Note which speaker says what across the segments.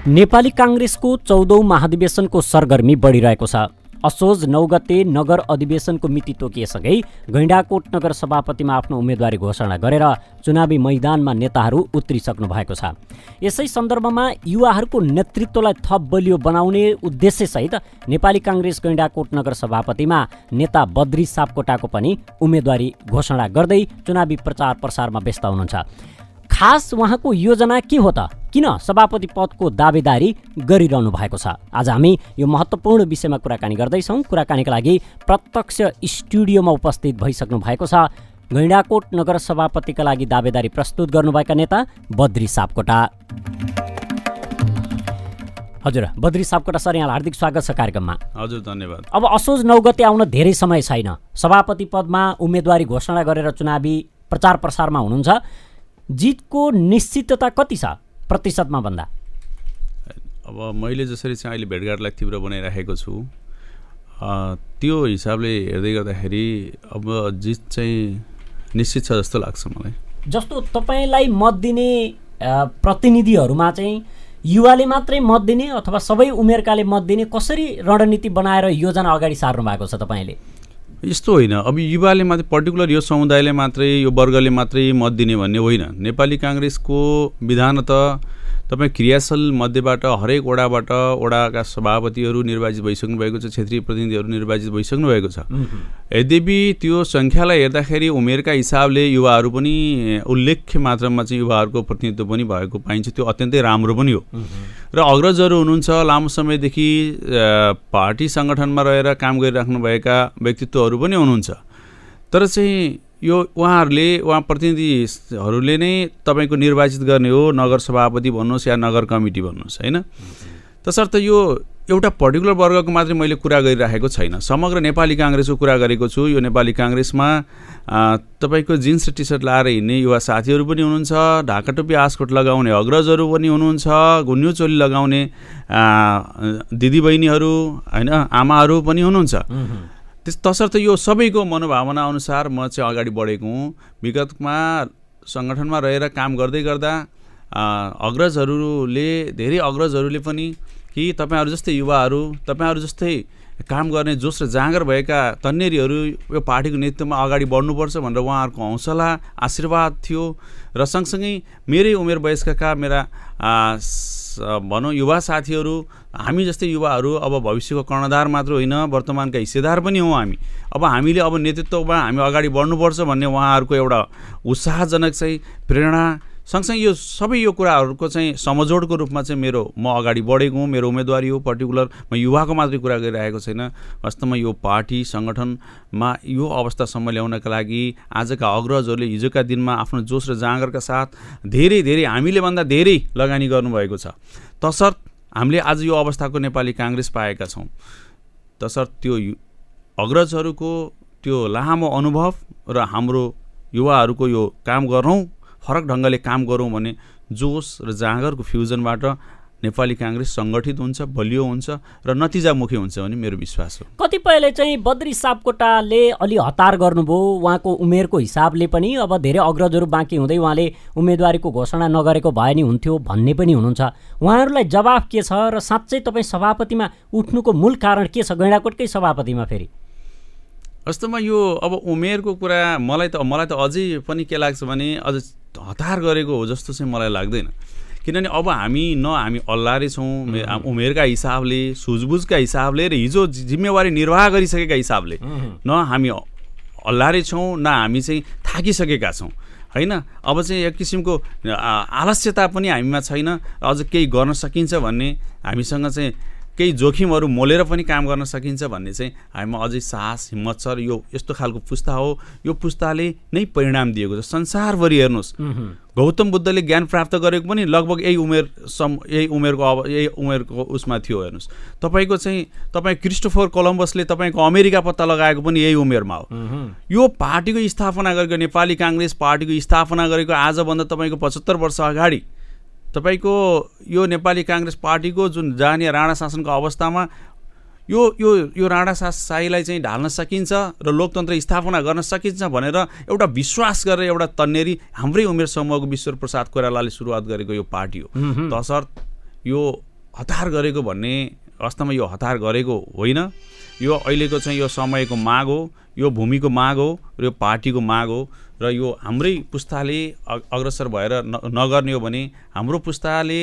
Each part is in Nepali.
Speaker 1: नेपाली कांग्रेसको 14औं महाधिवेशनको सरगर्मी बढिरहेको छ। असोज 9 गते नगर अधिवेशनको मिति तोकिएसँगै गैंडाकोट नगर सभापतिमा आफ्नो उम्मेदवारी घोषणा गरेर चुनावी मैदानमा नेताहरू उत्रिसक्नु भएको छ। यसै सन्दर्भमा युवाहरूको नेतृत्वलाई थप बलियो बनाउने उद्देश्यसहित नेपाली कांग्रेस गैंडाकोट नगर सभापतिमा नेता बद्री सापकोटाको पनि उम्मेदवारी घोषणा गर्दै चुनावी प्रचार प्रसारमा व्यस्त हुनुहुन्छ। खास उहाँको योजना के हो त? किन सभापति पदको दावेदारी गरिरहनु भएको छ? आज हामी यो महत्त्वपूर्ण विषयमा कुराकानी गर्दैछौँ। कुराकानीका लागि प्रत्यक्ष स्टुडियोमा उपस्थित भइसक्नु भएको छ गैंडाकोट नगर सभापतिका लागि दावेदारी प्रस्तुत गर्नुभएका नेता बद्री सापकोटा। हजुर बद्री सापकोटा सर, यहाँलाई हार्दिक स्वागत छ कार्यक्रममा।
Speaker 2: हजुर धन्यवाद।
Speaker 1: अब असोज 9 गते आउन धेरै समय छैन। सभापति पदमा उम्मेदवारी घोषणा गरेर चुनावी प्रचार प्रसारमा हुनुहुन्छ। जितको निश्चितता कति छ प्रतिशतमा भन्दा?
Speaker 2: अब मैले जसरी चाहिँ अहिले भेटघाटलाई तीव्र बनाइराखेको छु त्यो हिसाबले हेर्दै गर्दाखेरि अब जित चाहिँ निश्चित छ जस्तो लाग्छ मलाई।
Speaker 1: जस्तो तपाईँलाई मत दिने प्रतिनिधिहरूमा चाहिँ युवाले मात्रै मत दिने अथवा सबै उमेरकाले मत दिने, कसरी रणनीति बनाएर योजना अगाडि सार्नु भएको छ तपाईँले?
Speaker 2: यस्तो होइन, अब युवाले मात्रै पर्टिकुलर यो समुदायले मात्रै यो वर्गले मात्रै मत दिने भन्ने होइन। नेपाली कांग्रेसको विधान त तपाईँ क्रियाशील मध्येबाट हरेक वडाका सभापतिहरू निर्वाचित भइसक्नु भएको छ, क्षेत्रीय प्रतिनिधिहरू निर्वाचित भइसक्नु भएको छ। यद्यपि त्यो सङ्ख्यालाई हेर्दाखेरि उमेरका हिसाबले युवाहरू पनि उल्लेख्य मात्रामा चाहिँ युवाहरूको प्रतिनिधित्व पनि भएको पाइन्छ। त्यो अत्यन्तै राम्रो पनि हो र अग्रजहरू हुनुहुन्छ, लामो समयदेखि पार्टी सङ्गठनमा रहेर काम गरिराख्नुभएका व्यक्तित्वहरू पनि हुनुहुन्छ। तर चाहिँ यो उहाँ प्रतिनिधिहरूले नै तपाईँको निर्वाचित गर्ने हो, नगर सभापति भन्नुहोस् या नगर कमिटी भन्नुहोस्, होइन? तसर्थ यो एउटा पर्टिकुलर वर्गको मात्रै मैले कुरा गरिराखेको छैन, समग्र नेपाली कांग्रेसको कुरा गरेको छु। यो नेपाली कांग्रेसमा तपाईँको जिन्स र टी सर्ट लाएर हिँड्ने युवा साथीहरू पनि हुनुहुन्छ, ढाका टोपी आस्कोट लगाउने अग्रजहरू पनि हुनुहुन्छ, गुन्यु चोली लगाउने दिदीबहिनीहरू, होइन, आमाहरू पनि हुनुहुन्छ। तसर्थ यो सबैको मनोभावना अनुसार म चाहिँ अगाडि बढेको हुँ। विगतमा सङ्गठनमा रहेर काम गर्दै गर्दा धेरै अग्रजहरूले पनि कि तपाईँहरू जस्तै युवाहरू, तपाईँहरू जस्तै काम गर्ने जोस र जाँगर भएका तन्नेरीहरू यो पार्टीको नेतृत्वमा अगाडि बढ्नुपर्छ भनेर उहाँहरूको हौसला आशीर्वाद थियो। र सँगसँगै मेरै उमेर वयस्कका मेरा भनौँ युवा साथीहरू, हामी जस्तै युवाहरू अब भविष्यको कर्णधार मात्र होइन, वर्तमानका हिस्सेदार पनि हौँ हामी। अब हामीले अब नेतृत्वमा हामी अगाडि बढ्नुपर्छ भन्ने उहाँहरूको एउटा उत्साहजनक चाहिँ प्रेरणा सँगसँगै यो सबै यो कुराहरूको चाहिँ समझोडको रूपमा चाहिँ म अगाडि बढेको हुँ। मेरो उम्मेदवारी हो पर्टिकुलर, म युवाको मात्रै कुरा गरिरहेको छैन। वास्तवमा यो पार्टी सङ्गठनमा यो अवस्थासम्म ल्याउनका लागि आजका अग्रजहरूले हिजोका दिनमा आफ्नो जोस र जाँगरका साथ धेरै हामीले भन्दा धेरै लगानी गर्नुभएको छ। तसर्थ हामीले आज यो अवस्थाको नेपाली कांग्रेस पाएका छौँ। तसर्थ त्यो अग्रजहरूको त्यो लामो अनुभव र हाम्रो युवाहरूको यो काम गरौँ, फरक ढङ्गले काम गरौँ भने जोस र जाँगरको फ्युजनबाट नेपाली कांग्रेस सङ्गठित हुन्छ, बलियो हुन्छ र नतिजामुखी हुन्छ भन्ने मेरो विश्वास हो।
Speaker 1: कतिपयले चाहिँ बद्री सापकोटाले अलि हतार गर्नुभयो, उहाँको उमेरको हिसाबले पनि अब धेरै अग्रजहरू बाँकी हुँदै उहाँले उम्मेदवारीको घोषणा नगरेको भए नि हुन्थ्यो भन्ने पनि हुनुहुन्छ। उहाँहरूलाई जवाफ के छ र साँच्चै तपाईँ सभापतिमा उठ्नुको मूल कारण के छ गैंडाकोटकै सभापतिमा? फेरि
Speaker 2: वास्तवमा यो अब उमेरको कुरा मलाई त अझै पनि के लाग्छ भने अझ हतार गरेको हो जस्तो चाहिँ मलाई लाग्दैन। किनभने अब हामी अल्लारे छौँ उमेरका हिसाबले, सुझबुझका हिसाबले र हिजो जिम्मेवारी निर्वाह गरिसकेका हिसाबले न हामी अल्लारे छौँ न हामी चाहिँ थाकिसकेका छौँ, होइन? अब चाहिँ एक किसिमको आलस्यता पनि हामीमा छैन। अझ केही गर्न सकिन्छ भन्ने, हामीसँग चाहिँ केही जोखिमहरू मोलेर पनि काम गर्न सकिन्छ भन्ने चाहिँ हामीमा अझै साहस हिम्मत छ। र यो यस्तो खालको पुस्ता हो, यो पुस्ताले नै परिणाम दिएको छ। संसारभरि हेर्नुहोस्, गौतम बुद्धले ज्ञान प्राप्त गरेको पनि लगभग यही उमेरको उसमा थियो। हेर्नुहोस्, तपाईँ क्रिस्टोफर कोलम्बसले तपाईँको अमेरिका पत्ता लगाएको पनि यही उमेरमा हो। यो पार्टीको स्थापना गरेको, नेपाली कांग्रेस पार्टीको स्थापना गरेको आजभन्दा तपाईँको 75 वर्ष अगाडि तपाईको यो नेपाली कांग्रेस पार्टीको जुन जानीय राणा शासनको अवस्थामा यो राणा शाहीलाई चाहिँ ढाल्न सकिन्छ र लोकतन्त्र स्थापना गर्न सकिन्छ भनेर एउटा विश्वास गरेर एउटा तन्नेरी हाम्रै उमेर समूहको विश्वप्रसाद कोइरालाले सुरुवात गरेको यो पार्टी हो। तसर्थ यो हतार गरेको भन्ने वास्तवमा यो हतार गरेको होइन। यो अहिलेको चाहिँ यो समयको माग हो, यो भूमिको माग हो, र यो पार्टीको माग हो, र यो हाम्रै पुस्ताले अग्रसर भएर नगर्ने हो भने, हाम्रो पुस्ताले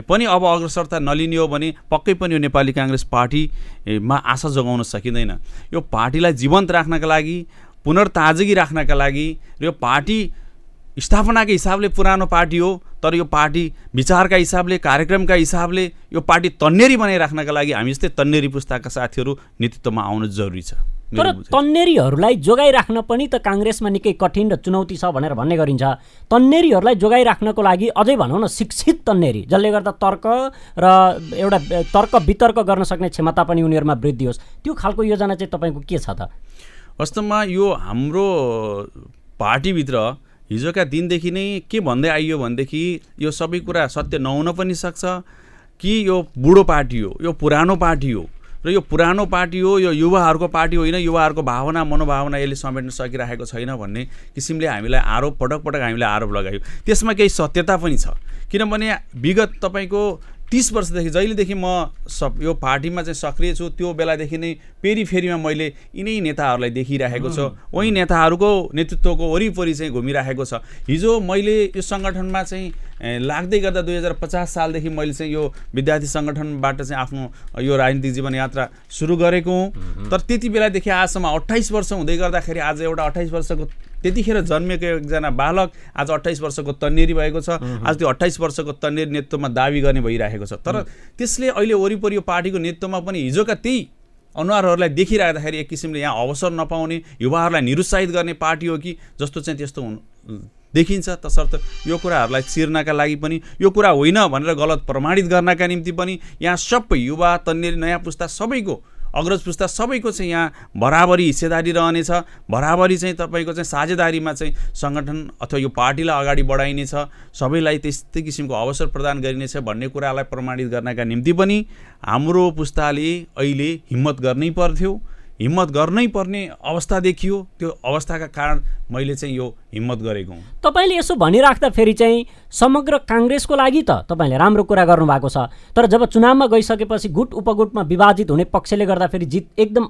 Speaker 2: पनि अब अग्रसरता नलिने हो भने पक्कै पनि यो नेपाली काङ्ग्रेस पार्टीमा आशा जगाउन सकिँदैन। यो पार्टीलाई जीवन्त राख्नका लागि, पुनर्ताजगी राख्नका लागि, र यो पार्टी स्थापनाकै हिसाबले पुरानो पार्टी हो, तर यो पार्टी विचारका हिसाबले, कार्यक्रमका हिसाबले यो पार्टी तन्नेरी बनाइराख्नका लागि हामी जस्तै तन्नेरी पुस्ताका साथीहरू नेतृत्वमा आउनु जरुरी छ।
Speaker 1: तर तन्नेरीहरूलाई जोगाइराख्न पनि त काङ्ग्रेसमा निकै कठिन र चुनौती छ भनेर भन्ने गरिन्छ। तन्नेरीहरूलाई जोगाइराख्नको लागि अझै भनौँ न शिक्षित तन्नेरी, जसले गर्दा तर्क र एउटा तर्क वितर्क गर्न सक्ने क्षमता पनि उनीहरूमा वृद्धि होस्, त्यो खालको योजना चाहिँ तपाईँको के छ त?
Speaker 2: वास्तवमा यो हाम्रो पार्टीभित्र हिजोका दिनदेखि नै के भन्दै आइयो भनेदेखि यो सबै कुरा सत्य नहुन पनि सक्छ कि यो बुढो पार्टी हो, यो पुरानो पार्टी हो, र यो पुरानो पार्टी हो, यो युवाहरूको पार्टी होइन, युवाहरूको भावना मनोभावना यसले समेट्न सकिरहेको छैन भन्ने किसिमले हामीलाई आरोप पटक पटक हामीले आरोप लगायो। त्यसमा केही सत्यता पनि छ, किनभने विगत तपाईँको 30 वर्षदेखि जहिलेदेखि म यो पार्टीमा चाहिँ सक्रिय छु त्यो बेलादेखि नै पेरिफेरीमा मैले यिनै नेताहरूलाई देखिरहेको छु, वही नेताहरूको नेतृत्वको वरिपरि चाहिँ घुमिरहेको छ। हिजो मैले यो सङ्गठनमा चाहिँ लाग्दै गर्दा 2050 सालदेखि मैले चाहिँ यो विद्यार्थी सङ्गठनबाट चाहिँ आफ्नो यो राजनीतिक जीवन यात्रा सुरु गरेको हुँ। तर त्यति बेलादेखि आजसम्म 28 वर्ष हुँदै गर्दाखेरि आज एउटा 28 वर्षको त्यतिखेर जन्मेको एकजना बालक आज 28 वर्षको तन्नेरी भएको छ। आज त्यो 28 वर्षको तन्नेरी नेतृत्वमा दाबी गर्ने भइरहेको छ। तर त्यसले अहिले वरिपरि यो पार्टीको नेतृत्वमा पनि हिजोका त्यही अनुहारहरूलाई देखिराख्दाखेरि एक किसिमले यहाँ अवसर नपाउने, युवाहरूलाई निरुत्साहित गर्ने पार्टी हो कि जस्तो चाहिँ त्यस्तो देखिन्छ। तसर्थ यो कुराहरूलाई चिर्नका लागि पनि, यो कुरा होइन भनेर गलत प्रमाणित गर्नका निम्ति पनि यहाँ सबै युवा तन्नेरी नयाँ पुस्ता सबैको, अग्रज पुस्ता सबैको चाहिँ यहाँ बराबरी हिस्सेदारी रहनेछ। बराबरी चाहिँ तपाईँको चाहिँ साझेदारीमा चाहिँ सङ्गठन अथवा यो पार्टीलाई अगाडि बढाइनेछ, सबैलाई त्यस्तै किसिमको अवसर प्रदान गरिनेछ भन्ने कुरालाई प्रमाणित गर्नका निम्ति पनि हाम्रो पुस्ताले अहिले हिम्मत गर्नै पर्थ्यो, हिम्मत गर्नै पर्ने अवस्था देखियो। त्यो अवस्थाका कारण मैले चाहिँ यो हिम्मत गरेको हुँ।
Speaker 1: तपाईँले यसो भनिराख्दाखेरि चाहिँ समग्र काङ्ग्रेसको लागि त तपाईँले राम्रो कुरा गर्नुभएको छ, तर जब चुनावमा गइसकेपछि गुट उपगुटमा विभाजित हुने पक्षले गर्दाखेरि जित एकदम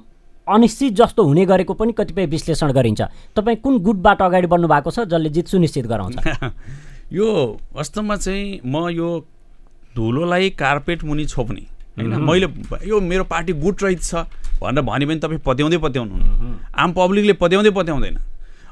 Speaker 1: अनिश्चित जस्तो हुने गरेको पनि कतिपय विश्लेषण गरिन्छ। तपाईँ कुन गुटबाट अगाडि बढ्नु भएको छ जसले जित सुनिश्चित गराउँछ?
Speaker 2: यो वास्तवमा चाहिँ म यो धुलोलाई कार्पेट मुनि छोप्ने होइन, मैले यो मेरो पार्टी गुट रहित छ भनेर भन्यो भने तपाईँ पत्याउँदै पत्याउनु, आम पब्लिकले पत्याउँदैन।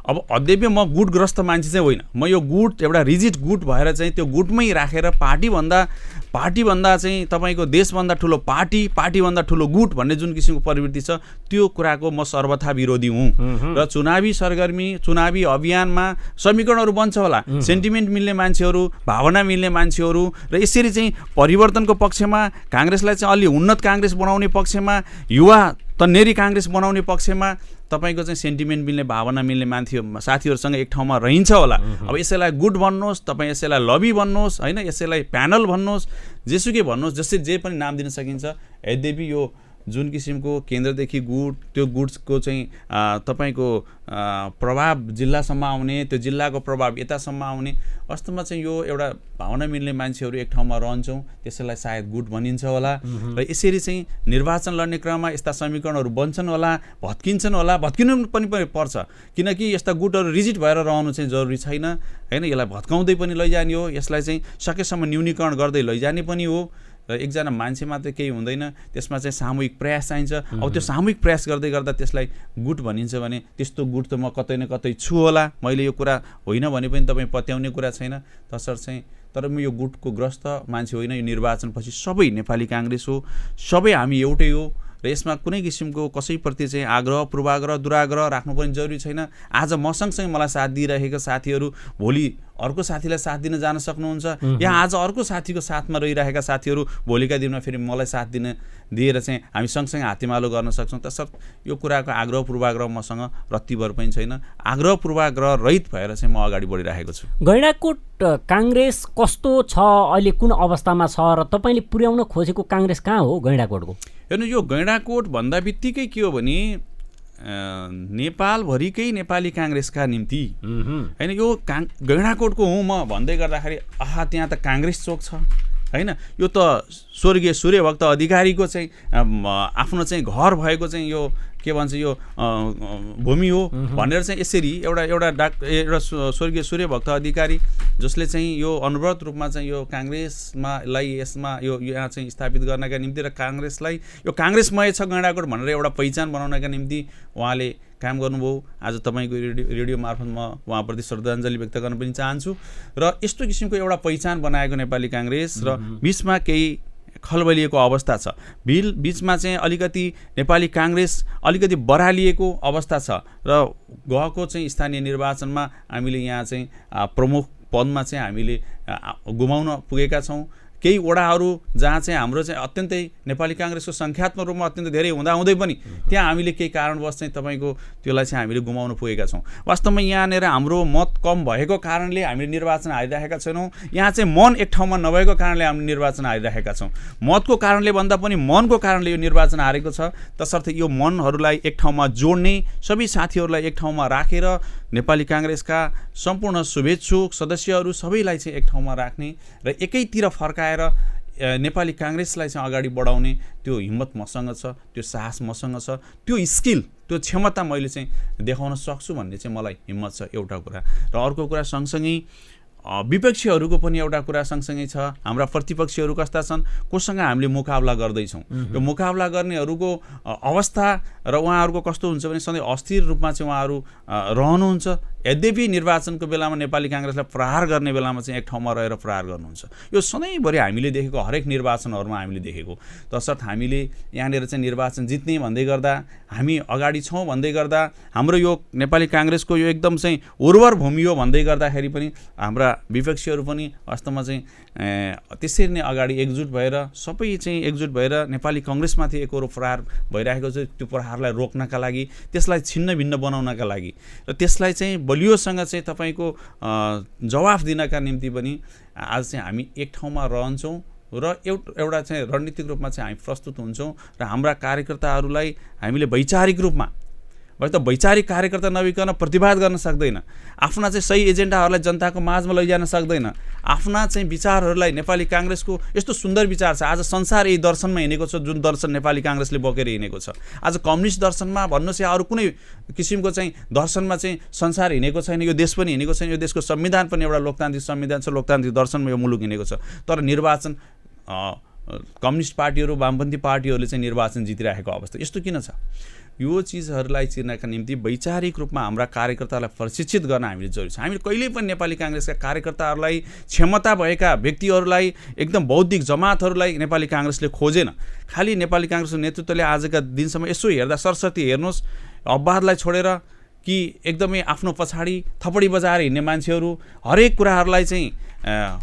Speaker 2: अब अद्यपि म गुटग्रस्त मान्छे चाहिँ होइन, म यो गुट एउटा रिजिड गुट भएर चाहिँ त्यो गुटमै राखेर पार्टीभन्दा चाहिँ तपाईँको देशभन्दा ठुलो पार्टीभन्दा ठुलो गुट भन्ने जुन किसिमको प्रवृत्ति छ त्यो कुराको म सर्वथा विरोधी हुँ। र चुनावी सरगर्मी, चुनावी अभियानमा समीकरणहरू बन्छ होला, सेन्टिमेन्ट मिल्ने मान्छेहरू, भावना मिल्ने मान्छेहरू, र यसरी चाहिँ परिवर्तनको पक्षमा काङ्ग्रेसलाई चाहिँ अलि उन्नत काङ्ग्रेस बनाउने पक्षमा, युवा तन्नेरी काङ्ग्रेस बनाउने पक्षमा तपाईँको चाहिँ सेन्टिमेन्ट मिल्ने, भावना मिल्ने मान्छे साथीहरूसँग एक ठाउँमा रहन्छ होला। अब यसैलाई गुट भन्नुहोस्, तपाईँ यसैलाई लबी भन्नुहोस् होइन, यसैलाई प्यानल भन्नुहोस्, जेसुकै भन्नुहोस्, जसरी जे पनि नाम दिन सकिन्छ। यद्यपि यो जुन किसिमको केन्द्रदेखि गुट, त्यो गुटको चाहिँ तपाईँको प्रभाव जिल्लासम्म आउने, त्यो जिल्लाको प्रभाव यतासम्म आउने, वास्तवमा चाहिँ यो एउटा भावना मिल्ने मान्छेहरू एक ठाउँमा रहन्छौँ, त्यसैलाई सायद गुट भनिन्छ होला। र यसरी चाहिँ निर्वाचन लड्ने क्रममा यस्ता समीकरणहरू बन्छन् होला, भत्किन्छन् होला, भत्किनु पनि पर्छ, किनकि यस्ता गुटहरू रिजिड भएर रहनु चाहिँ जरुरी छैन होइन। यसलाई भत्काउँदै पनि लैजाने हो, यसलाई चाहिँ सकेसम्म न्यूनीकरण गर्दै लैजाने पनि हो। र एकजना मान्छे मात्रै केही हुँदैन, त्यसमा चाहिँ सामूहिक प्रयास चाहिन्छ। अब त्यो सामूहिक प्रयास गर्दै गर्दा त्यसलाई गुट भनिन्छ भने त्यस्तो गुट त म कतै न कतै छु होला। मैले यो कुरा होइन भने पनि तपाईँ पत्याउने कुरा छैन। तसर्थ चाहिँ तर म यो गुटको ग्रस्त मान्छे होइन। यो निर्वाचनपछि सबै नेपाली काङ्ग्रेस हो, सबै हामी एउटै हो, र यसमा कुनै किसिमको कसैप्रति चाहिँ आग्रह, पूर्वाग्रह, दुराग्रह राख्नु पनि जरुरी छैन। आज म सँगसँगै मलाई साथ दिइरहेका साथीहरू भोलि अर्को साथीलाई साथ दिन जान सक्नुहुन्छ। यहाँ आज अर्को साथीको साथमा रहिरहेका साथीहरू भोलिका दिनमा फेरि मलाई साथ दिएर चाहिँ हामी सँगसँगै हातेमालो गर्न सक्छौँ। तसर्थ यो कुराको आग्रह पूर्वाग्रह मसँग रत्तिभर पनि छैन। आग्रह पूर्वाग्रह रहित भएर चाहिँ म अगाडि बढिरहेको छु।
Speaker 1: गैंडाकोट काङ्ग्रेस कस्तो छ, अहिले कुन अवस्थामा छ, र तपाईँले पुर्याउन खोजेको काङ्ग्रेस कहाँ हो गैंडाकोटको?
Speaker 2: हेर्नु, यो गैंडाकोट भन्दा बित्तिकै के हो भने नेपालभरिकै नेपाली काङ्ग्रेसका निम्ति होइन, यो गैंडाकोटको हुँ म भन्दै गर्दाखेरि आहा त्यहाँ त काङ्ग्रेस चोक छ, हैन। यो त स्वर्गीय सूर्यभक्त अधिकारीको चाहिँ आफ्नो चाहिँ घर भएको चाहिँ यो के भन्छ यो भूमि हो भनेर चाहिँ यसरी एउटा स्वर्गीय सूर्यभक्त अधिकारी जसले चाहिँ यो अनवरत रूपमा चाहिँ यो काङ्ग्रेसमालाई यसमा यो यहाँ चाहिँ स्थापित गर्नका निम्ति र काङ्ग्रेसलाई यो काङ्ग्रेसमय छ गैंडाकोट भनेर एउटा पहिचान बनाउनका निम्ति उहाँले काम गर्नुभयो। आज तपाईँको रेडियो मार्फत म उहाँप्रति श्रद्धाञ्जली व्यक्त गर्न पनि चाहन्छु। र यस्तो किसिमको एउटा पहिचान बनाएको नेपाली काङ्ग्रेस र बिचमा केही खलबलिएको अवस्था छ, बिचमा चाहिँ अलिकति नेपाली काङ्ग्रेस अलिकति बरालिएको अवस्था छ र गएको चाहिँ स्थानीय निर्वाचनमा हामीले यहाँ चाहिँ प्रमुख पदमा चाहिँ हामीले गुमाउन पुगेका छौँ। केही वडाहरू जहाँ चाहिँ हाम्रो चाहिँ अत्यन्तै नेपाली काङ्ग्रेसको सङ्ख्यात्मक रूपमा अत्यन्त धेरै हुँदाहुँदै पनि त्यहाँ हामीले केही कारणवश चाहिँ तपाईँको त्यसलाई चाहिँ हामीले गुमाउन पुगेका छौँ। वास्तवमा यहाँनिर हाम्रो मत कम भएको कारणले हामीले निर्वाचन हारिरहेका छैनौँ। यहाँ चाहिँ मन एक ठाउँमा नभएको कारणले हामीले निर्वाचन हारिरहेका छौँ। मतको कारणले भन्दा पनि मनको कारणले यो निर्वाचन हारेको छ। तसर्थ यो मनहरूलाई एक ठाउँमा जोड्ने, सबै साथीहरूलाई एक ठाउँमा राखेर नेपाली काङ्ग्रेसका सम्पूर्ण शुभेच्छुक सदस्यहरू सबैलाई चाहिँ एक ठाउँमा राख्ने र एकैतिर फर्काएर नेपाली काङ्ग्रेसलाई चाहिँ अगाडि बढाउने त्यो हिम्मत मसँग छ, त्यो साहस मसँग छ, त्यो स्किल, त्यो क्षमता मैले चाहिँ देखाउन सक्छु भन्ने चाहिँ मलाई हिम्मत छ एउटा कुरा। र अर्को कुरा सँगसँगै विपक्षीहरूको पनि एउटा कुरा सँगसँगै छ। हाम्रा प्रतिपक्षीहरू कस्ता छन्, कोसँग हामीले मुकाबला गर्दैछौँ। यो मुकाबला गर्नेहरूको अवस्था र उहाँहरूको कस्तो हुन्छ भने सधैँ अस्थिर रूपमा चाहिँ उहाँहरू रहनुहुन्छ। यद्यपि निर्वाचनको बेलामा नेपाली काङ्ग्रेसलाई प्रहार गर्ने बेलामा चाहिँ एक ठाउँमा रहेर प्रहार गर्नुहुन्छ। यो सधैँभरि हामीले देखेको हरेक निर्वाचनहरूमा हामीले देखेको। तसर्थ हामीले यहाँनिर चाहिँ निर्वाचन जित्ने भन्दै गर्दा, हामी अगाडि छौँ भन्दै गर्दा, हाम्रो यो नेपाली काङ्ग्रेसको यो एकदम चाहिँ उर्वर भूमि हो भन्दै गर्दाखेरि पनि हाम्रा विपक्षीहरू पनि वास्तवमा चाहिँ त्यसरी नै अगाडि एकजुट भएर सबै चाहिँ एकजुट भएर नेपाली काङ्ग्रेसमाथि एकहोरो प्रहार भइरहेको छ। त्यो प्रहारलाई रोक्नका लागि, त्यसलाई छिन्न भिन्न बनाउनका लागि र त्यसलाई चाहिँ बलियोसँग चाहिँ तपाईँको जवाफ दिनका निम्ति पनि आज चाहिँ हामी एक ठाउँमा रहन्छौँ र एउटा चाहिँ रणनीतिक रूपमा चाहिँ हामी प्रस्तुत हुन्छौँ र हाम्रा कार्यकर्ताहरूलाई हामीले वैचारिक रूपमा त वैचारिक कार्यकर्ता नभइकन प्रतिवाद गर्न सक्दैन, आफ्ना चाहिँ सही एजेन्डाहरूलाई जनताको माझमा लैजान सक्दैन, आफ्ना चाहिँ विचारहरूलाई नेपाली काङ्ग्रेसको यस्तो सुन्दर विचार छ। आज संसार यही दर्शनमा हिँडेको छ, जुन दर्शन नेपाली काङ्ग्रेसले बोकेर हिँडेको छ। आज कम्युनिस्ट दर्शनमा भन्नुहोस् या अरू कुनै किसिमको चाहिँ दर्शनमा चाहिँ संसार हिँडेको छैन, यो देश पनि हिँडेको छैन। यो देशको संविधान पनि एउटा लोकतान्त्रिक संविधान छ, लोकतान्त्रिक दर्शनमा यो मुलुक हिँडेको छ। तर निर्वाचन कम्युनिस्ट पार्टीहरू, वामपन्थी पार्टीहरूले चाहिँ निर्वाचन जितिरहेको अवस्था यस्तो किन छ? यो चिजहरूलाई चिर्नका निम्ति वैचारिक रूपमा हाम्रा कार्यकर्तालाई प्रशिक्षित गर्न हामीले जरुरी छ। हामीले कहिल्यै पनि नेपाली काङ्ग्रेसका कार्यकर्ताहरूलाई, क्षमता भएका व्यक्तिहरूलाई, एकदम बौद्धिक जमातहरूलाई नेपाली काङ्ग्रेसले खोजेन। खालि नेपाली काङ्ग्रेसको नेतृत्वले आजका दिनसम्म यसो हेर्दा सरस्वती हेर्नुहोस्, अपवादलाई छोडेर कि एकदमै आफ्नो पछाडि थपडी बजाएर हिँड्ने मान्छेहरू, हरेक कुराहरूलाई चाहिँ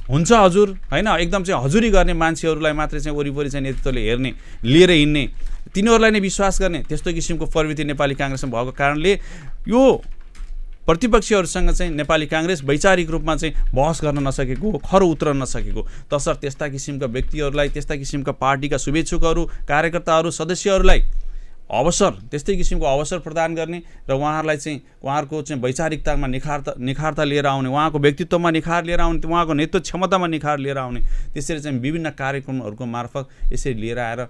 Speaker 2: हुन्छ हजुर हैन, एकदम चाहिँ हजुरी गर्ने मान्छेहरूलाई मात्रै चाहिँ वरिपरि चाहिँ नेतृत्वले हेर्ने, लिएर हिँड्ने, तिनीहरूलाई नै विश्वास गर्ने, त्यस्तो किसिमको प्रवृत्ति नेपाली काङ्ग्रेसमा भएको कारणले यो प्रतिपक्षीहरूसँग चाहिँ नेपाली काङ्ग्रेस वैचारिक रूपमा चाहिँ बहस गर्न नसकेको, खरो उत्रन नसकेको। तसर्थ त्यस्ता किसिमका व्यक्तिहरूलाई, त्यस्ता किसिमका पार्टीका शुभेच्छुकहरू, कार्यकर्ताहरू, सदस्यहरूलाई अवसर, त्यस्तै किसिमको अवसर प्रदान गर्ने र उहाँहरूलाई चाहिँ उहाँहरूको चाहिँ वैचारिकतामा निखारता लिएर आउने, उहाँको व्यक्तित्वमा निखार लिएर आउने, उहाँको नेतृत्व क्षमतामा निखार लिएर आउने, त्यसरी चाहिँ विभिन्न कार्यक्रमहरूको मार्फत यसरी लिएर आएर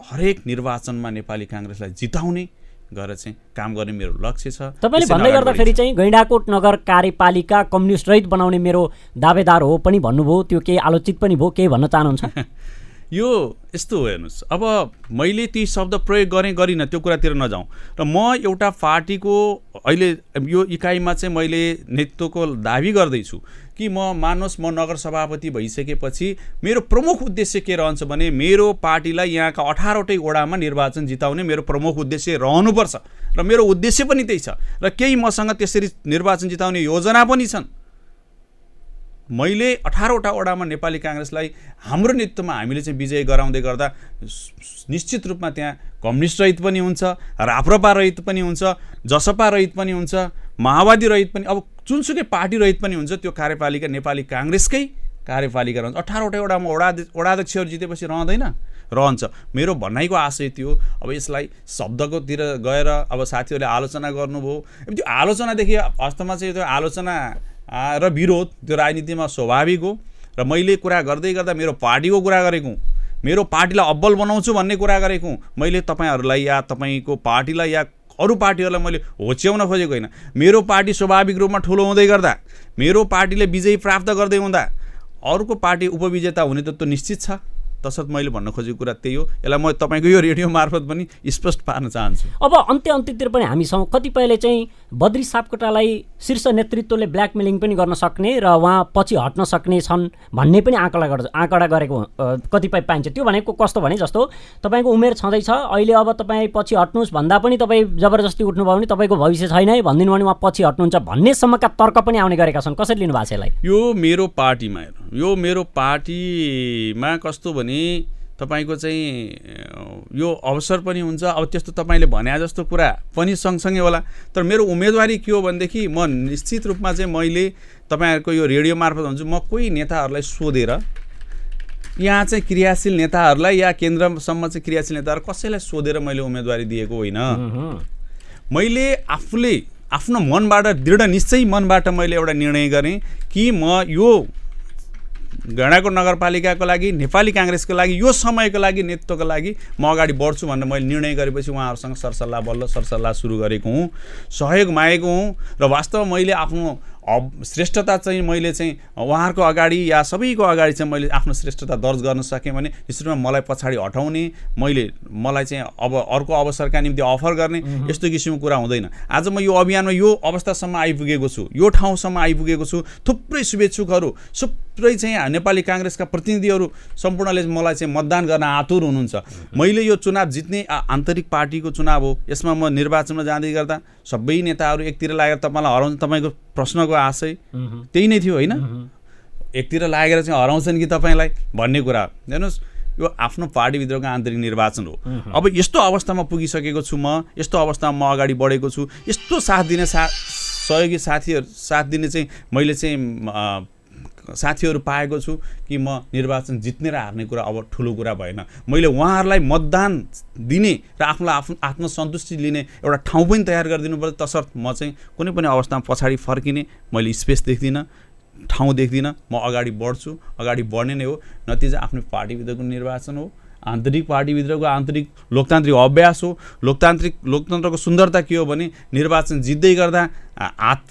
Speaker 2: हरेक निर्वाचनमा नेपाली काङ्ग्रेसलाई जिताउने गरेर चाहिँ काम गर्ने मेरो लक्ष्य छ।
Speaker 1: तपाईँले भन्दै गर्दाखेरि चाहिँ गैंडाकोट नगर कार्यपालिका कम्युनिस्ट रहित बनाउने मेरो दावेदार हो पनि भन्नुभयो, त्यो केही आलोचित पनि भयो, केही भन्न चाहनुहुन्छ?
Speaker 2: यो यस्तो हो, हेर्नुहोस्, अब मैले ती शब्द प्रयोग गरेँ गरिनँ त्यो कुरातिर नजाउँ र म एउटा पार्टीको अहिले यो इकाइमा चाहिँ मैले नेतृत्वको दाबी गर्दैछु कि म मान्नुहोस् म नगर सभापति भइसकेपछि मेरो प्रमुख उद्देश्य के रहन्छ भने मेरो पार्टीलाई यहाँका 18वटै वडामा निर्वाचन जिताउने मेरो प्रमुख उद्देश्य रहनुपर्छ र मेरो उद्देश्य पनि त्यही छ र केही मसँग त्यसरी निर्वाचन जिताउने योजना पनि छन्। मैले 18वटा वडामा नेपाली काङ्ग्रेसलाई हाम्रो नेतृत्वमा हामीले चाहिँ विजय गराउँदै गर्दा निश्चित रूपमा त्यहाँ कम्युनिस्ट रहित पनि हुन्छ, राप्रपा रहित पनि हुन्छ, जसपा रहित पनि हुन्छ, माओवादी रहित पनि, अब जुनसुकै पार्टी रहित पनि हुन्छ। त्यो कार्यपालिका नेपाली काङ्ग्रेसकै कार्यपालिका रहन्छ। 18वटा वडामा वडाध्यक्षहरू जितेपछि रहन्छ। मेरो भनाइको आशय थियो, अब यसलाई शब्दकोतिर गएर अब साथीहरूले आलोचना गर्नुभयो, त्यो आलोचनादेखि वास्तवमा चाहिँ त्यो आलोचना र विरोध त्यो राजनीतिमा स्वाभाविक हो र मैले कुरा गर्दै गर्दा मेरो पार्टीको कुरा गरेको हुँ, मेरो पार्टीलाई अब्बल बनाउँछु भन्ने कुरा गरेको हुँ। मैले तपाईँहरूलाई या तपाईँको पार्टीलाई या अरू पार्टीहरूलाई मैले होच्याउन खोजेको होइन। मेरो पार्टी स्वाभाविक रूपमा ठुलो हुँदै गर्दा, मेरो पार्टीले विजय प्राप्त गर्दै हुँदा अरूको पार्टी उपविजेता हुने त निश्चित छ। तसर्थ मैले भन्न खोजेको कुरा त्यही हो। यसलाई म तपाईँको यो रेडियो मार्फत पनि स्पष्ट पार्न चाहन्छु।
Speaker 1: अब अन्त्यतिर पनि हामीसँग कतिपयले चाहिँ बद्री सापकोटालाई शीर्ष नेतृत्वले ब्ल्याकमेलिङ पनि गर्न सक्ने र उहाँ पछि हट्न सक्ने छन् भन्ने पनि आँकडा गरेको कतिपय पाइन्छ। त्यो भनेको कस्तो भने जस्तो तपाईँको उमेर छँदैछ, अहिले अब तपाईँ पछि हट्नुहोस् भन्दा पनि तपाईँ जबरजस्ती उठ्नुभयो भने तपाईँको भविष्य छैन है भनिदिनु भने उहाँ पछि हट्नुहुन्छ भन्नेसम्मका तर्क पनि आउने गरेका छन्। कसरी लिनु भएको छ यसलाई?
Speaker 2: यो मेरो पार्टीमा कस्तो भने तपाईँको चाहिँ यो अवसर पनि हुन्छ। अब त्यस्तो तपाईँले भने जस्तो कुरा पनि सँगसँगै होला। तर मेरो उम्मेदवारी के हो भनेदेखि म निश्चित रूपमा चाहिँ मैले तपाईँहरूको यो रेडियो मार्फत भन्छु, म कोही नेताहरूलाई सोधेर यहाँ चाहिँ क्रियाशील नेताहरूलाई या केन्द्रसम्म चाहिँ क्रियाशील नेताहरू कसैलाई सोधेर मैले उम्मेदवारी दिएको होइन। मैले आफूले आफ्नो मनबाट दृढ निश्चय मनबाट मैले एउटा निर्णय गरेँ कि म यो गैंडाकोट नगरपालिकाको लागि, नेपाली काङ्ग्रेसको लागि, यो समयको लागि, नेतृत्वको लागि म अगाडि बढ्छु भनेर मैले निर्णय गरेपछि उहाँहरूसँग सरसल्लाह सुरु गरेको हुँ, सहयोग मागेको हुँ। र वास्तवमा मैले आफ्नो श्रेष्ठता चाहिँ मैले चाहिँ उहाँहरूको अगाडि या सबैको अगाडि चाहिँ मैले आफ्नो श्रेष्ठता दर्ज गर्न सकेँ भने निश्चित रूपमा मलाई पछाडि हटाउने, मलाई चाहिँ अब अर्को अवसरका निम्ति अफर गर्ने यस्तो किसिमको कुरा हुँदैन। आज म यो अभियानमा यो अवस्थासम्म आइपुगेको छु, यो ठाउँसम्म आइपुगेको छु। थुप्रै शुभेच्छुकहरू, थुप्रै चाहिँ नेपाली काङ्ग्रेसका प्रतिनिधिहरू सम्पूर्णले मलाई चाहिँ मतदान गर्न आतुर हुनुहुन्छ। मैले यो चुनाव जित्ने आन्तरिक पार्टीको चुनाव हो। यसमा म निर्वाचनमा जाँदै गर्दा सबै नेताहरू एकतिर लागेर तपाईँलाई हराउँछ, तपाईँको प्रश्नको आशय त्यही नै थियो होइन? एकतिर लागेर चाहिँ हराउँछन् कि तपाईँलाई भन्ने कुरा। हेर्नुहोस्, यो आफ्नो पार्टीभित्रको आन्तरिक निर्वाचन हो। अब यस्तो अवस्थामा पुगिसकेको छु म, यस्तो अवस्थामा म अगाडि बढेको छु। यस्तो साथ दिने सहयोगी साथ दिने चाहिँ मैले चाहिँ साथीहरू पाएको छु कि म निर्वाचन जित्ने र हार्ने कुरा अब ठुलो कुरा भएन। मैले उहाँहरूलाई मतदान दिने र आफूलाई आत्मसन्तुष्टि लिने एउटा ठाउँ पनि तयार गरिदिनु पर्छ। तसर्थ म चाहिँ कुनै पनि अवस्थामा पछाडि फर्किने मैले स्पेस देख्दिनँ, ठाउँ देख्दिनँ। म अगाडि बढ्छु, अगाडि बढ्ने नै हो। नतिजा आफ्नो पार्टीभित्रको निर्वाचन हो, आन्तरिक पार्टीभित्रको आन्तरिक लोकतान्त्रिक अभ्यास हो। लोकतन्त्रको सुन्दरता के हो भने निर्वाचन जित्दै गर्दा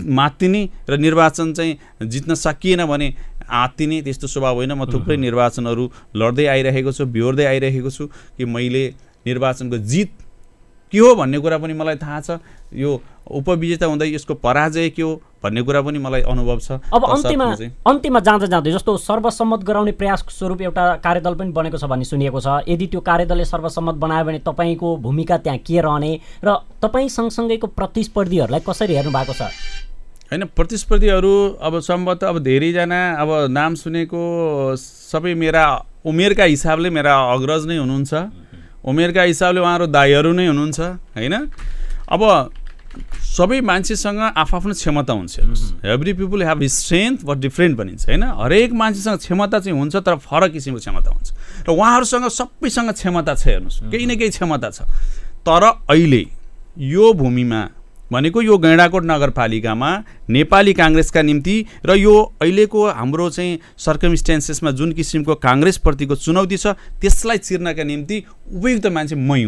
Speaker 2: मात्तिने र निर्वाचन चाहिँ जित्न सकिएन भने आत्तिने, त्यस्तो स्वभाव होइन। म थुप्रै निर्वाचनहरू लड्दै आइरहेको छु, बिहोर्दै आइरहेको छु कि मैले निर्वाचनको जित के हो भन्ने कुरा पनि मलाई थाहा छ। यो उपविजेता हुँदै यसको पराजय के हो भन्ने कुरा पनि मलाई अनुभव छ।
Speaker 1: अब अन्त्यमा जाँदै जस्तो सर्वसम्मत गराउने प्रयासको स्वरूप एउटा कार्यदल पनि बनेको छ भन्ने सुनिएको छ। यदि त्यो कार्यदलले सर्वसम्मत बनायो भने तपाईँको भूमिका त्यहाँ के रहने र तपाईँ सँगसँगैको प्रतिस्पर्धीहरूलाई कसरी हेर्नु भएको छ?
Speaker 2: होइन, प्रतिस्पर्धीहरू अब सम्भवतः अब धेरैजना अब नाम सुनेको सबै मेरा उमेरका हिसाबले मेरा अग्रज नै हुनुहुन्छ, उमेरका हिसाबले उहाँहरू दाइहरू नै हुनुहुन्छ होइन। अब सबै मान्छेसँग आफ्नो क्षमता हुन्छ। Every people have strength but different भनिन्छ होइन। हरेक मान्छेसँग क्षमता चाहिँ हुन्छ तर फरक किसिमको क्षमता हुन्छ र उहाँहरूसँग सबैसँग क्षमता छ। हेर्नुहोस्, केही न केही क्षमता छ। तर अहिले यो भूमिमा भनेको यो गैंडाकोट नगरपालिकामा नेपाली काङ्ग्रेसका निम्ति र यो अहिलेको हाम्रो चाहिँ सर्कमस्टेन्सेसमा जुन किसिमको काङ्ग्रेसप्रतिको चुनौती छ त्यसलाई चिर्नका निम्ति उपयुक्त मान्छे मै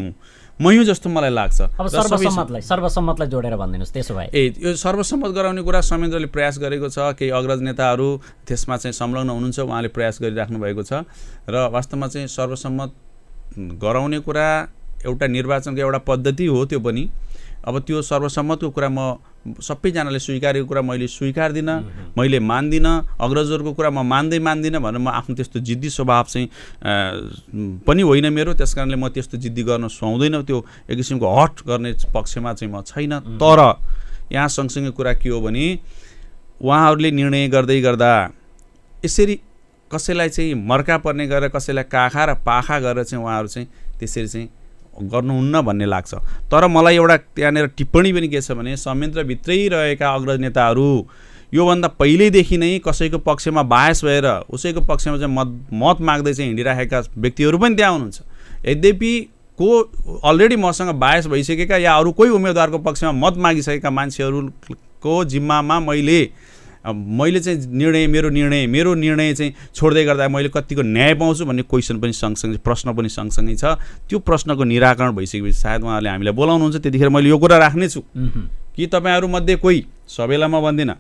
Speaker 2: हुँ जस्तो मलाई लाग्छ।
Speaker 1: अब सर्वसम्मतलाई जोडेर भनिदिनुहोस् त्यसो भए।
Speaker 2: यो सर्वसम्मत गराउने कुरा समेन्द्रले प्रयास गरेको छ। केही अग्रज नेताहरू त्यसमा चाहिँ संलग्न हुनुहुन्छ, उहाँले प्रयास गरिराख्नु भएको छ र वास्तवमा चाहिँ सर्वसम्मत गराउने कुरा एउटा निर्वाचनको एउटा पद्धति हो। त्यो पनि अब त्यो सर्वसम्मतको कुरा म सबैजनाले स्वीकारेको कुरा मैले स्वीकार्दिनँ, मैले मान्दिनँ। अग्रजहरूको कुरा म मान्दिनँ भनेर म आफ्नो त्यस्तो जिद्दी स्वभाव चाहिँ पनि होइन मेरो। त्यस कारणले म त्यस्तो जिद्दी गर्न सुहाउँदैन। त्यो एक किसिमको हट गर्ने पक्षमा चाहिँ म छैन। तर यहाँ सँगसँगै कुरा के हो भने उहाँहरूले निर्णय गर्दै गर्दा यसरी कसैलाई चाहिँ मर्का पर्ने गरेर कसैलाई काखा र पाखा गरेर चाहिँ उहाँहरू चाहिँ त्यसरी चाहिँ गर्नुहुन्न भन्ने लाग्छ। तर मलाई एउटा त्यहाँनिर टिप्पणी पनि के छ भने संयन्त्रभित्रै रहेका अग्रज नेताहरू योभन्दा पहिल्यैदेखि नै कसैको पक्षमा बायस भएर उसैको पक्षमा चाहिँ मत माग्दै चाहिँ हिँडिरहेका व्यक्तिहरू पनि त्यहाँ हुनुहुन्छ। यद्यपि को अलरेडी मसँग बायस भइसकेका या अरू कोही उम्मेदवारको पक्षमा मत मागिसकेका मान्छेहरूको जिम्मामा मैले मैले चाहिँ मेरो निर्णय चाहिँ छोड्दै गर्दा मैले कतिको न्याय पाउँछु भन्ने क्वेसन पनि सँगसँगै प्रश्न पनि सँगसँगै छ। त्यो प्रश्नको निराकरण भइसकेपछि सायद उहाँले हामीलाई बोलाउनुहुन्छ, त्यतिखेर मैले यो कुरा राख्नेछु कि तपाईँहरूमध्ये कोही, सबैलाई म भन्दिनँ,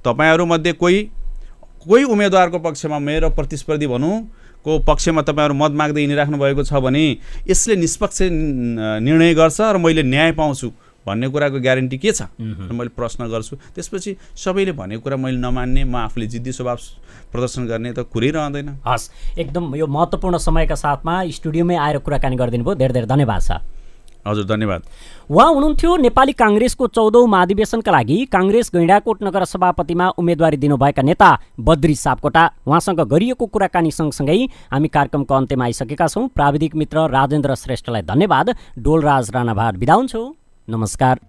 Speaker 2: तपाईँहरूमध्ये कोही उम्मेदवारको पक्षमा मेरो प्रतिस्पर्धी भनौँ को पक्षमा तपाईँहरू मत माग्दै हिँडिराख्नु भएको छ भने यसले निष्पक्ष निर्णय गर्छ र मैले न्याय पाउँछु भन्ने कुराको ग्यारेन्टी के छ र मैले प्रश्न गर्छु। त्यसपछि सबैले भनेको कुरा मैले नमान्ने, म आफूले जिद्दी स्वभाव प्रदर्शन गर्ने त कुरै रहँदैन।
Speaker 1: हस्, एकदम यो महत्त्वपूर्ण समयका साथमा स्टुडियोमै आएर कुराकानी गरिदिनु भयो, धेरै धेरै धन्यवाद छ।
Speaker 2: हजुर धन्यवाद।
Speaker 1: उहाँ हुनुहुन्थ्यो नेपाली काङ्ग्रेसको 14औं महाधिवेशनका लागि काङ्ग्रेस गैंडाकोट नगर सभापतिमा उम्मेदवारी दिनुभएका नेता बद्री सापकोटा। उहाँसँग गरिएको कुराकानी सँगसँगै हामी कार्यक्रमको अन्त्यमा आइसकेका छौँ। प्राविधिक मित्र राजेन्द्र श्रेष्ठलाई धन्यवाद। डोलराज राणाभाट बिदा हुन्छु। नमस्कार।